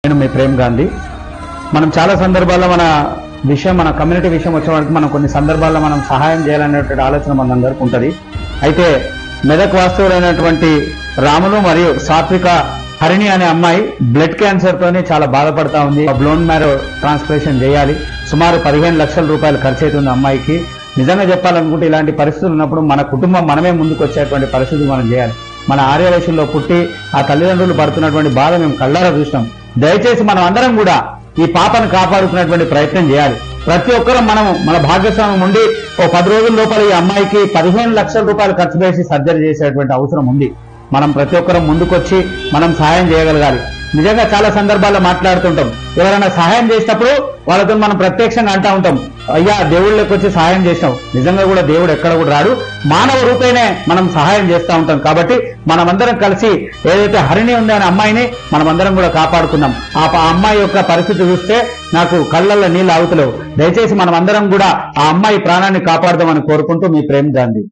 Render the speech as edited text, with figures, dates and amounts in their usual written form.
నేను మీ ప్రేమ్ గాంధీ. మనం చాలా సందర్భాల్లో మన కమ్యూనిటీ విషయం వచ్చేవారికి మనం కొన్ని సందర్భాల్లో మనం సహాయం చేయాలనేటువంటి ఆలోచన మనందరికీ ఉంటుంది. అయితే మెదక్ వాస్తవులైనటువంటి రాములు మరియు సాత్విక హరిణి అనే అమ్మాయి బ్లడ్ క్యాన్సర్ తోనే చాలా బాధపడతా ఉంది. బ్లోన్ మ్యారో ట్రాన్స్ప్లాంటేషన్ చేయాలి. సుమారు 15 లక్షల రూపాయలు ఖర్చు అవుతుంది అమ్మాయికి. నిజంగా చెప్పాలనుకుంటే ఇలాంటి పరిస్థితులు ఉన్నప్పుడు మన కుటుంబం మనమే ముందుకు వచ్చేటువంటి పరిస్థితులు మనం చేయాలి. మన ఆర్యవైశ్యంలో పుట్టి ఆ తల్లిదండ్రులు పడుతున్నటువంటి బాధ మేము కళ్ళారా చూసినాం. దయచేసి మనం అందరం కూడా ఈ పాపను కాపాడుకునేటువంటి ప్రయత్నం చేయాలి. ప్రతి ఒక్కరూ మన భాగస్వామ్యం ఉండి ఓ 10 రోజుల లోపల ఈ అమ్మాయికి 15 లక్షల రూపాయలు ఖర్చు చేసి సర్జరీ చేసేటువంటి అవసరం ఉంది. మనం ప్రతి ఒక్కరం ముందుకొచ్చి మనం సహాయం చేయగలగాలి. నిజంగా చాలా సందర్భాల్లో మాట్లాడుతుంటాం. ఎవరైనా సహాయం చేసినప్పుడు వాళ్ళతో మనం ప్రత్యక్షంగా అంటా ఉంటాం, అయ్యా దేవుళ్ళకి వచ్చి సహాయం చేసినాం. నిజంగా కూడా దేవుడు ఎక్కడ కూడా రాడు, మానవ రూపేనే మనం సహాయం చేస్తూ ఉంటాం. కాబట్టి మనమందరం కలిసి ఏదైతే హరిణి ఉందో అనే అమ్మాయిని మనమందరం కూడా కాపాడుకుందాం. ఆ అమ్మాయి యొక్క పరిస్థితి చూస్తే నాకు కళ్ళల్లో నీళ్ళు ఆగుతలేవు. దయచేసి మనమందరం కూడా ఆ అమ్మాయి ప్రాణాన్ని కాపాడదామని కోరుకుంటూ మీ ప్రేమ్ గాంధీ.